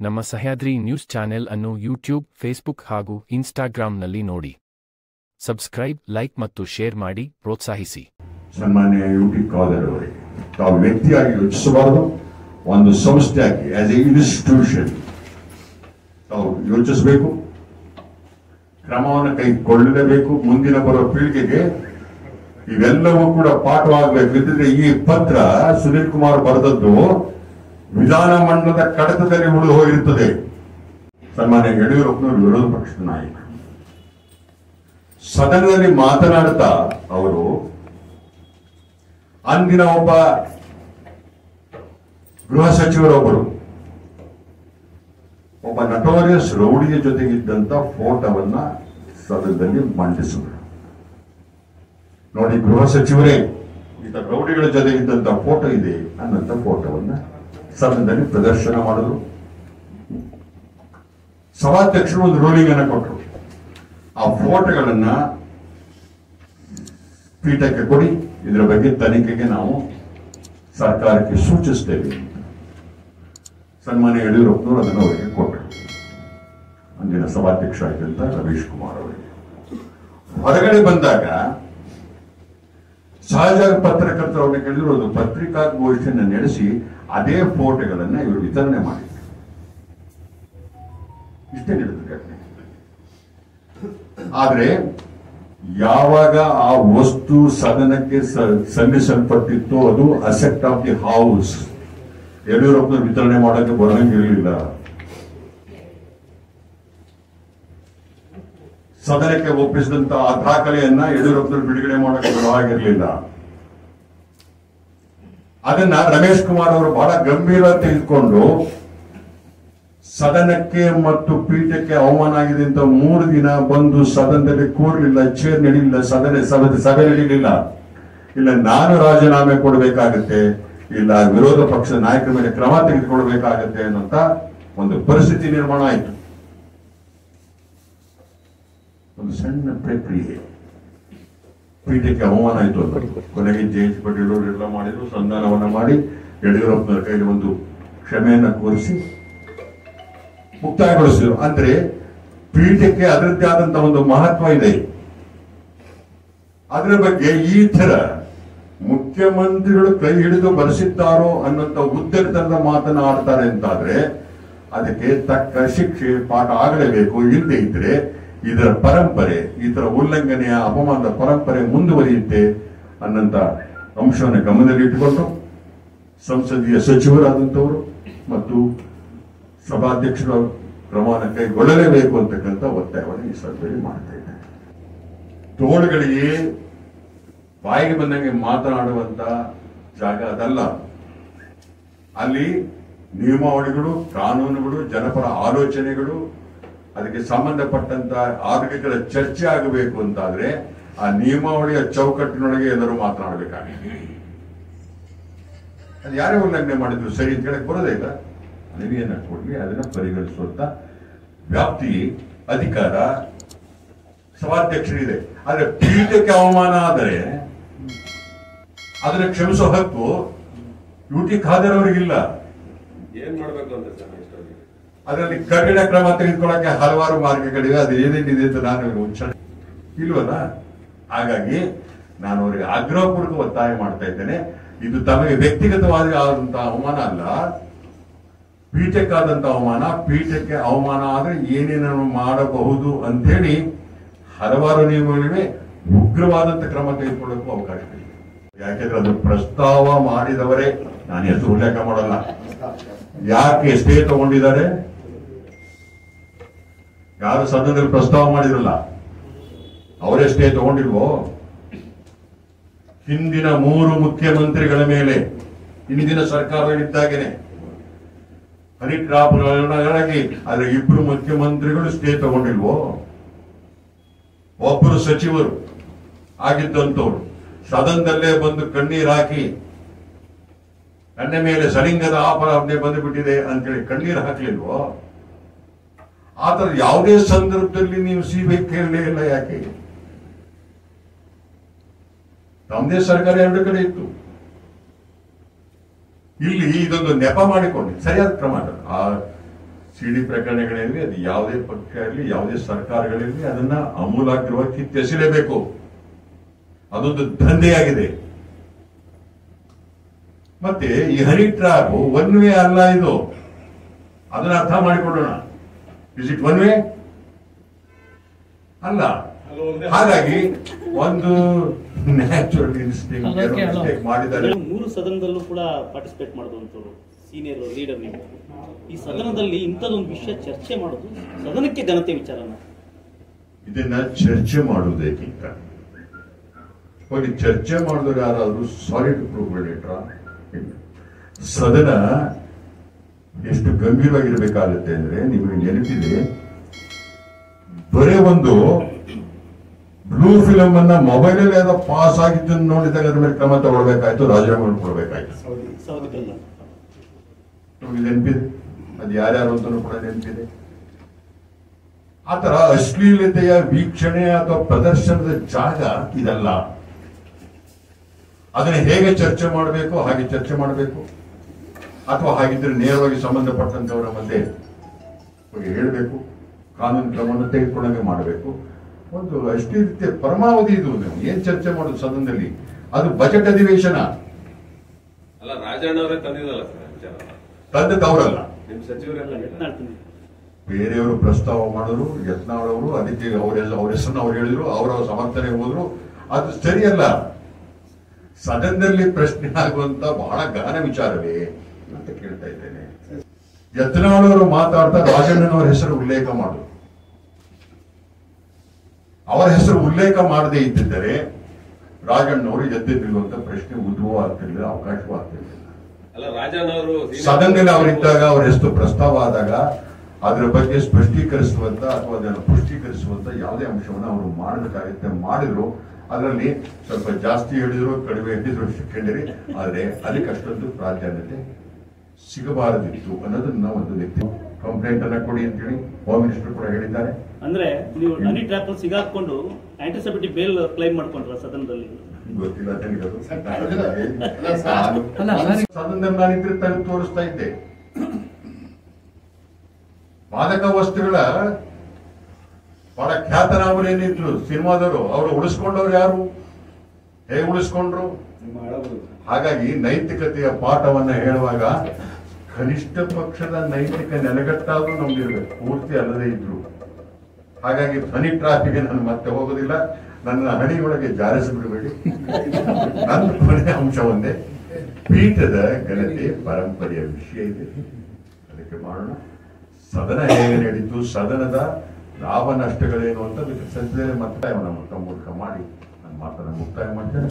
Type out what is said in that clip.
ನಮ್ಮ Sahyadri news channel ಅನ್ನು YouTube, Facebook ಹಾಗೂ ಇನ್ಸ್ಟಾಗ್ರಾಂನಲ್ಲಿ ನೋಡಿ. ಸಬ್ಸ್ಕ್ರೈಬ್, ಲೈಕ್ ಮತ್ತು ಶೇರ್ ಮಾಡಿ ಪ್ರೋತ್ಸಾಹಿಸಿ. ಸನ್ಮಾನ್ಯ ಯುಟಿ ಖಾದರ್ ಅವರಿಗೆ ತಾವು ವ್ಯಕ್ತಿಯಾಗಿ ಯೋಚಿಸಬಾರದು, ಒಂದು ಸಂಸ್ಥೆಯಾಗಿ ಆಸ್ ಎ ಇನ್ಸ್ಟಿಟ್ಯೂಷನ್ ತಾವು ಯೋಚಿಸಬೇಕು, ಕ್ರಮವನ್ನು ಕೈಗೊಳ್ಳಲೇಬೇಕು. ಮುಂದಿನ ಬರುವ ಪೀಳಿಗೆಗೆ ಇವೆಲ್ಲವೂ ಕೂಡ ಪಾಠವಾಗಬೇಕು. ಇದ್ದರೆ ಈ ಪತ್ರ ಸುನೀಲ್ ಕುಮಾರ್ ಬರೆದದ್ದು ವಿಧಾನಮಂಡಲದ ಕಡತದಲ್ಲಿ ಉಳಿದು ಹೋಗಿರುತ್ತದೆ. ಸನ್ಮಾನ್ಯ ಯಡಿಯೂರಪ್ಪನವರು ವಿರೋಧ ಪಕ್ಷದ ನಾಯಕ, ಸದನದಲ್ಲಿ ಮಾತನಾಡುತ್ತಾ ಅವರು ಅಂದಿನ ಒಬ್ಬ ಗೃಹ ಸಚಿವರೊಬ್ಬರು ಒಬ್ಬ ನಟೋರಿಯಸ್ ರೌಡಿಯ ಜೊತೆಗಿದ್ದಂತ ಫೋಟೋವನ್ನ ಸದನದಲ್ಲಿ ಮಂಡಿಸಿದರು. ನೋಡಿ, ಗೃಹ ಸಚಿವರೇ ಈತ ರೌಡಿಗಳ ಜೊತೆಗಿದ್ದಂತ ಫೋಟೋ ಇದೆ ಅನ್ನಂತ ಫೋಟೋವನ್ನ ಸದನದಲ್ಲಿ ಪ್ರದರ್ಶನ ಮಾಡಿದ್ರು. ಸಭಾಧ್ಯಕ್ಷರು ಒಂದು ರೂಲಿಂಗ್ ಅನ್ನು ಕೊಟ್ಟರು, ಆ ಫೋಟೋಗಳನ್ನ ಪೀಠಕ್ಕೆ ಕೊಡಿ, ಇದರ ಬಗ್ಗೆ ತನಿಖೆಗೆ ನಾವು ಸರ್ಕಾರಕ್ಕೆ ಸೂಚಿಸ್ತೇವೆ. ಸನ್ಮಾನ್ಯ ಯಡಿಯೂರಪ್ಪನವರು ಅದನ್ನು ಅವರಿಗೆ ಕೊಟ್ಟರು, ಅಂದಿನ ಸಭಾಧ್ಯಕ್ಷ ಆಗಿದ್ದಂತ ರವೀಶ್ ಕುಮಾರ್ ಅವರಿಗೆ. ಹೊರಗಡೆ ಬಂದಾಗ ಸಹಜ ಪತ್ರಕರ್ತರು ಅವ್ರನ್ನ ಕೇಳಿದ್ರು, ಒಂದು ಪತ್ರಿಕಾಗೋಷ್ಠಿಯನ್ನು ನಡೆಸಿ ಅದೇ ಫೋಟೋಗಳನ್ನ ಇವರು ವಿತರಣೆ ಮಾಡಿದ್ರು. ಇಷ್ಟೇ ನಡೆದ ಘಟನೆ. ಆದ್ರೆ ಯಾವಾಗ ಆ ವಸ್ತು ಸದನಕ್ಕೆ ಸಲ್ಲಿಸಲ್ಪಟ್ಟಿತ್ತು, ಅದು ಅಸೆಟ್ ಆಫ್ ದಿ ಹೌಸ್, ಯಡಿಯೂರಪ್ಪನವರು ವಿತರಣೆ ಮಾಡೋಕ್ಕೆ ಬರಂಗಿರಲಿಲ್ಲ. ಸದನಕ್ಕೆ ಒಪ್ಪಿಸಿದಂತ ಆ ದಾಖಲೆಯನ್ನ ಯಡಿಯೂರಪ್ಪನವರು ಬಿಡುಗಡೆ ಮಾಡೋಕ್ಕೆ ಬರವಾಗಿರಲಿಲ್ಲ. ಅದನ್ನ ರಮೇಶ್ ಕುಮಾರ್ ಅವರು ಬಹಳ ಗಂಭೀರ ತೆಗೆದುಕೊಂಡು ಸದನಕ್ಕೆ ಮತ್ತು ಪೀಠಕ್ಕೆ ಅವಮಾನ ಆಗಿದೆ ಅಂತ 3 ದಿನ ಬಂದು ಸದನದಲ್ಲಿ ಕೂರಲಿಲ್ಲ, ಚೇರ್ ನಡೀಲಿಲ್ಲ, ಸಭೆ ನಡೀಲಿಲ್ಲ. ಇಲ್ಲ ನಾನು ರಾಜೀನಾಮೆ ಕೊಡಬೇಕಾಗತ್ತೆ, ಇಲ್ಲ ವಿರೋಧ ಪಕ್ಷದ ನಾಯಕರ ಮೇಲೆ ಕ್ರಮ ತೆಗೆದುಕೊಳ್ಬೇಕಾಗತ್ತೆ ಅನ್ನೋಂತ ಒಂದು ಪರಿಸ್ಥಿತಿ ನಿರ್ಮಾಣ ಆಯಿತು. ಒಂದು ಸಣ್ಣ ಪ್ರಕ್ರಿಯೆ, ಪೀಠಕ್ಕೆ ಅವಮಾನ ಆಯಿತು ಅಂತ ಕೊನೆಗೆ ಜೆ.ಎಚ್. ಪಾಟೀಲ್ ಅವರೆಲ್ಲ ಮಾಡಿದ್ರು, ಸಂಧಾನವನ್ನ ಮಾಡಿ ಯಡಿಯೂರಪ್ಪನವರ ಕೈಲಿ ಒಂದು ಕ್ಷಮೆಯನ್ನ ಕೋರಿಸಿ ಮುಕ್ತಾಯಗೊಳಿಸಿದ್ರು. ಅಂದ್ರೆ ಪೀಠಕ್ಕೆ ಅದರದ್ದೇ ಆದಂತಹ ಒಂದು ಮಹತ್ವ ಇದೆ. ಅದರ ಬಗ್ಗೆ ಈ ತರ ಮುಖ್ಯಮಂತ್ರಿಗಳು ಕೈ ಹಿಡಿದು ಬರೆಸಿದ್ದಾರೋ ಅನ್ನೋಂಥ ಉದ್ದಟತನದ ಮಾತನ್ನ ಆಡ್ತಾರೆ ಅಂತಾದ್ರೆ ಅದಕ್ಕೆ ತಕ್ಕ ಶಿಕ್ಷೆ ಪಾಠ ಆಗಲೇಬೇಕು. ಇಲ್ಲದೆ ಇದ್ರೆ ಇದರ ಪರಂಪರೆ, ಇದರ ಉಲ್ಲಂಘನೆಯ ಅಪಮಾನದ ಪರಂಪರೆ ಮುಂದುವರಿಯುತ್ತೆ ಅನ್ನಂತ ಅಂಶವನ್ನು ಗಮನದಲ್ಲಿ ಇಟ್ಟುಕೊಂಡು ಸಂಸದೀಯ ಸಚಿವರಾದಂಥವರು ಮತ್ತು ಸಭಾಧ್ಯಕ್ಷರ ಕ್ರಮವನ್ನು ಕೈಗೊಳ್ಳಲೇಬೇಕು ಅಂತಕ್ಕಂಥ ಒತ್ತಾಯವನ್ನು ಈ ಸಭೆಯಲ್ಲಿ ಮಾಡ್ತಾ ಇದ್ದಾರೆ. ತೋಳುಗಳಿಗೆ ಬಾಯಿಗೆ ಬಂದಂಗೆ ಮಾತನಾಡುವಂತ ಜಾಗ ಅದಲ್ಲ. ಅಲ್ಲಿ ನಿಯಮಾವಳಿಗಳು, ಕಾನೂನುಗಳು, ಜನಪರ ಆಲೋಚನೆಗಳು, ಅದಕ್ಕೆ ಸಂಬಂಧಪಟ್ಟಂತ ಆರೋಗ್ಯಗಳ ಚರ್ಚೆ ಆಗಬೇಕು ಅಂತಾದ್ರೆ ಆ ನಿಯಮಾವಳಿಯ ಚೌಕಟ್ಟಿನೊಳಗೆ ಎಲ್ಲರೂ ಮಾತನಾಡಬೇಕಾಗಿದೆ. ಅದು ಯಾರೇ ಉಲ್ಲಂಘನೆ ಮಾಡಿದ್ರು ಸರಿ ಅಂತ ಹೇಳಕ್ ಬರೋದೇ ಇಲ್ಲ. ಅನುಮತಿಯನ್ನ ಕೊಡ್ಲಿ, ಅದನ್ನ ಪರಿಗಣಿಸುವಂತ ವ್ಯಾಪ್ತಿ, ಅಧಿಕಾರ ಸಭಾಧ್ಯಕ್ಷರಿದೆ. ಆದ್ರೆ ಪೀಠಕ್ಕೆ ಅವಮಾನ ಆದರೆ ಅದನ್ನ ಕ್ಷಮಿಸೋ ಹಕ್ಕು ಯುಟಿ ಖಾದರ್ ಅವರಿಗಿಲ್ಲ. ಏನ್ ಮಾಡ್ಬೇಕು ಅಂತ ಅದರಲ್ಲಿ ಕಠಿಣ ಕ್ರಮ ತೆಗೆದುಕೊಳ್ಳಕ್ಕೆ ಹಲವಾರು ಮಾರ್ಗಗಳಿವೆ. ಅದು ಏನೇನಿದೆ ಅಂತ ನಾನು ಉಚ್ಚಾರಣೆ ಇಲ್ವಲ್ಲ. ಹಾಗಾಗಿ ನಾನು ಅವರಿಗೆ ಆಗ್ರಹಪೂರ್ವಕ ಒತ್ತಾಯ ಮಾಡ್ತಾ ಇದ್ದೇನೆ. ಇದು ತಮಗೆ ವ್ಯಕ್ತಿಗತವಾದ ಆದಂತಹ ಅವಮಾನ ಅಲ್ಲ, ಪೀಠಕ್ಕಾದಂತ ಅವಮಾನ. ಪೀಠಕ್ಕೆ ಅವಮಾನ ಆದ್ರೆ ಏನೇನನ್ನು ಮಾಡಬಹುದು ಅಂತೇಳಿ ಹಲವಾರು ನಿಯಮಗಳಿವೆ. ಉಗ್ರವಾದಂತ ಕ್ರಮ ತೆಗೆದುಕೊಳ್ಳಕ್ಕೂ ಅವಕಾಶವಿದೆ. ಯಾಕೆಂದ್ರೆ ಅದು ಪ್ರಸ್ತಾವ ಮಾಡಿದವರೇ, ನಾನು ಹೆಸರು ಉಲ್ಲೇಖ ಮಾಡಲ್ಲ, ಯಾಕೆ ಸ್ಟೇ ತಗೊಂಡಿದ್ದಾರೆ, ಯಾರು ಸದನದಲ್ಲಿ ಪ್ರಸ್ತಾವ ಮಾಡಿದ್ರಲ್ಲ ಅವರೇ ಸ್ಟೇ ತಗೊಂಡಿಲ್ವೋ. ಹಿಂದಿನ 3 ಮುಖ್ಯಮಂತ್ರಿಗಳ ಮೇಲೆ ಹಿಂದಿನ ಸರ್ಕಾರಗಳಿದ್ದಾಗೇನೆ ಹರಿಕ್ರಾಪಗಳಾಗಿ ಆದ್ರೆ 2 ಮುಖ್ಯಮಂತ್ರಿಗಳು ಸ್ಟೇ ತಗೊಂಡಿಲ್ವೋ. ಒಬ್ಬರು ಸಚಿವರು ಆಗಿದ್ದಂಥವ್ರು ಸದನದಲ್ಲೇ ಬಂದು ಕಣ್ಣೀರ್ ಹಾಕಿ ನನ್ನ ಮೇಲೆ ಸಲಿಂಗದ ಆಪಾದನೆ ಬಂದುಬಿಟ್ಟಿದೆ ಅಂತೇಳಿ ಕಣ್ಣೀರು ಹಾಕ್ಲಿಲ್ವೋ. ಆತರ ಯಾವುದೇ ಸಂದರ್ಭದಲ್ಲಿ ನೀವು ಸಿಬಿಐ ಕೇಳಲೇ ಇಲ್ಲ. ಯಾಕೆ? ತಮ್ಮದೇ ಸರ್ಕಾರ 2 ಕಡೆ ಇತ್ತು. ಇಲ್ಲಿ ಇದೊಂದು ನೆಪ ಮಾಡಿಕೊಂಡು ಸರಿಯಾದ ಕ್ರಮ. ಆ ಸಿಡಿ ಪ್ರಕರಣಗಳಿರಲಿ, ಅದು ಯಾವುದೇ ಪಕ್ಷ ಇರಲಿ, ಯಾವುದೇ ಸರ್ಕಾರಗಳಿರಲಿ, ಅದನ್ನ ಅಮೂಲಾಗ್ರವಾಗಿ ಕಿತ್ತೆಸಲೇಬೇಕು. ಅದೊಂದು ದಂಧೆಯಾಗಿದೆ. ಮತ್ತೆ ಈ ಹನಿ ಟ್ರ್ಯಾಪ್ ಒನ್ ವೇ ಅಲ್ಲ, ಇದು ಅದನ್ನ ಅರ್ಥ ಮಾಡಿಕೊಳ್ಳೋಣ. Is it one way? ಅಲ್ಲ. ಹಾಗಾಗಿ ಒಂದು ನ್ಯಾಚುರಲ್ ಇನ್ಸ್ಟಿಂಕ್ಟ್ ಮಾಡಿದ್ದಾರೆ. 3 ಸದನದಲ್ಲೂ ಕೂಡ ಪಾರ್ಟಿಸಿಪೇಟ್ ಮಾಡಿದಂಥವ್ರು, ಸೀನಿಯರ್ ಲೀಡರ್ ನೀವು. ಈ ಸದನದಲ್ಲಿ ಇಂಥದ್ದೊಂದು ವಿಷಯ ಚರ್ಚೆ ಮಾಡೋದು ಸದನಕ್ಕೆ ಘನತೆ ವಿಚಾರನ, ಇದನ್ನ ಚರ್ಚೆ ಮಾಡುವುದಕ್ಕಿಂತ ಹೋಗಿ ಚರ್ಚೆ ಮಾಡಿದ್ರೆ ಯಾರಾದ್ರೂ ಸಾಲಿಡ್ ಪ್ರೂಫ್ಗಳು ಇಟ್ರ? ಸದನ ಎಷ್ಟು ಗಂಭೀರವಾಗಿರ್ಬೇಕಾಗುತ್ತೆ ಅಂದ್ರೆ, ನಿಮಗೆ ನೆನಪಿದೆ, ಬರೇ ಒಂದು ಬ್ಲೂ ಫಿಲಮ್ ಅನ್ನ ಮೊಬೈಲ್ ಅಲ್ಲಿ ಯಾವ್ದೋ ಪಾಸ್ ಆಗಿದ್ದನ್ನು ನೋಡಿದಾಗ ಅದ್ರ ಮೇಲೆ ಕ್ರಮ ತಗೊಳ್ಬೇಕಾಯ್ತು, ರಾಜೀನಾಮೆ ಕೊಡ್ಬೇಕಾಯ್ತು. ನಿಮಗೆ ನೆನಪಿದೆ, ಅದು ಯಾರ್ಯಾರು ಅಂತಲೂ ಕೂಡ ನೆನಪಿದೆ. ಆತರ ಅಶ್ಲೀಲತೆಯ ವೀಕ್ಷಣೆ ಅಥವಾ ಪ್ರದರ್ಶನದ ಜಾಗ ಇದಲ್ಲ. ಅದನ್ನ ಹೇಗೆ ಚರ್ಚೆ ಮಾಡಬೇಕು ಹಾಗೆ ಚರ್ಚೆ ಮಾಡಬೇಕು, ಅಥವಾ ಹಾಗಿದ್ರೆ ನೇರವಾಗಿ ಸಂಬಂಧಪಟ್ಟಂತವರ ಮಧ್ಯೆ ಹೇಳಬೇಕು, ಕಾನೂನು ಕ್ರಮವನ್ನು ತೆಗೆದುಕೊಂಡಂಗೆ ಮಾಡಬೇಕು. ಒಂದು ಅಶ್ಲೀಲತೆ ಪರಮಾವಧಿ ಇದು. ನೀವು ಏನ್ ಚರ್ಚೆ ಮಾಡೋದು ಸದನದಲ್ಲಿ? ಅದು ಬಜೆಟ್ ಅಧಿವೇಶನ ಅಲ್ಲ. ರಾಜಣ್ಣ ಅವರೇ ತಂದಿದ್ದಲ್ಲ ಸರ್, ತಂದದವರಲ್ಲ, ನಿಮ್ ಸಚಿವರೆಲ್ಲ ಬೇರೆಯವರು ಪ್ರಸ್ತಾವ ಮಾಡಿದ್ರು. ಯತ್ನಾಳ್ ಅವರು ಅದಕ್ಕೆ ಅವ್ರ ಹೆಸರನ್ನು ಅವ್ರು ಹೇಳಿದ್ರು, ಅವರ ಸಮರ್ಥನೆ ಹೋದ್ರು. ಅದು ಸರಿಯಲ್ಲ. ಸದನದಲ್ಲಿ ಪ್ರಶ್ನೆ ಆಗುವಂತ ಬಹಳ ಗಹನ ವಿಚಾರವೇ ಅಂತ ಕೇಳ್ತಾ ಇದ್ದೇನೆ. ಯತ್ನಾಳ್ ಅವರು ಮಾತಾಡ್ತಾ ರಾಜಣ್ಣನವರ ಹೆಸರು ಉಲ್ಲೇಖ ಮಾಡುದು, ಅವರ ಹೆಸರು ಉಲ್ಲೇಖ ಮಾಡದೇ ಇದ್ದಿದ್ದರೆ ರಾಜಣ್ಣವರು ಎದ್ದು ನಿಲ್ಲುವಂತ ಪ್ರಶ್ನೆ ಉದ್ಭವ ಆಗ್ತಿರ್ಲಿಲ್ಲ, ಅವಕಾಶವೂ ಆಗ್ತಿರ್ಲಿಲ್ಲ. ಅಲ್ಲ, ರಾಜಣ್ಣ ಅವರು ಸದನದಲ್ಲಿ ಅವರಿದ್ದಾಗ, ಅವರ ಹೆಸರು ಪ್ರಸ್ತಾವ ಆದಾಗ ಅದರ ಬಗ್ಗೆ ಸ್ಪಷ್ಟೀಕರಿಸುವಂತ ಅಥವಾ ಅದನ್ನು ಪುಷ್ಟೀಕರಿಸುವಂತ ಯಾವುದೇ ಅಂಶವನ್ನು ಅವರು ಮಾಡಬೇಕಾಗುತ್ತೆ. ಮಾಡಿದ್ರು. ಅದರಲ್ಲಿ ಸ್ವಲ್ಪ ಜಾಸ್ತಿ ಹೇಳಿದ್ರು, ಕಡಿಮೆ ಹೇಳಿದ್ರು, ಕಂಡಿರಿ. ಆದ್ರೆ ಅದಕ್ಕೆ ಅಷ್ಟೊಂದು ಪ್ರಾಧಾನ್ಯತೆ ಸಿಗಬಾರದಿತ್ತು ಅನ್ನೋದನ್ನ ಒಂದು ವ್ಯಕ್ತಿ ಕಂಪ್ಲೇಂಟ್ ಅನ್ನ ಕೊಡಿ ಅಂತೇಳಿ ಹೋಮ್ ಮಿನಿಸ್ಟರ್ ಕೂಡ ಹೇಳಿದ್ದಾರೆ. ಅಂದ್ರೆ ನೀವು ಹನಿ ಟ್ರ್ಯಾಪ್ ಸಿಗಾಕೊಂಡು ಆಂಟಿಸಿಪೇಟಿ ಬೇಲ್ ಕ್ಲೈಮ್ ಮಾಡ್ಕೊಂಡ್ರ ಸದನದಲ್ಲಿ? ಗೊತ್ತಿಲ್ಲ ನನಗದು. ಸದನದಲ್ಲಿ ನಾನಿದ್ರೆ ತೆಗೆದು ತೋರಿಸ್ತಾ ಇದ್ದೆ. ಮಾದಕ ವಸ್ತುಗಳ ಬಹಳ ಖ್ಯಾತನಾಮರೇನಿದ್ರು ಸಿನಿಮಾದವರು, ಅವರು ಉಳಿಸ್ಕೊಂಡವ್ರು ಯಾರು? ಹೇಗೆ ಉಳಿಸ್ಕೊಂಡ್ರು? ಹಾಗಾಗಿ ನೈತಿಕತೆಯ ಪಾಠವನ್ನ ಹೇಳುವಾಗ ಕನಿಷ್ಠ ಪಕ್ಷದ ನೈತಿಕ ನೆಲೆಗಟ್ಟಾದ್ರೂ ನಮ್ಗಿರ್ಬೇಕು, ಪೂರ್ತಿ ಅಲ್ಲದೆ ಇದ್ರು. ಹಾಗಾಗಿ ಹನಿ ಟ್ರಾಫಿಗೆ ನಾನು ಮತ್ತೆ ಹೋಗೋದಿಲ್ಲ. ನನ್ನ ಹಣಿಯೊಳಗೆ ಜಾರಿಸಿಬಿಡಬೇಡಿ. ನನ್ನ ಕೊನೆಯ ಅಂಶ ಒಂದೇ, ಪೀಠದ ಘನತೆ ಪರಂಪರೆಯ ವಿಷಯ ಇದೆ, ಅದಕ್ಕೆ ಮಾಡೋಣ. ಸದನ ಹೇಗೆ ನಡೀತು, ಸದನದ ಲಾಭ ನಷ್ಟಗಳೇನು ಅಂತ ಸಂಸದೆಯ ಮತ್ತೆ ತಮ್ಮ ಮೂಲಕ ಮಾಡಿ ನನ್ನ ಮಾತನ್ನು ಮುಕ್ತಾಯ ಮಾಡ್ತೇನೆ.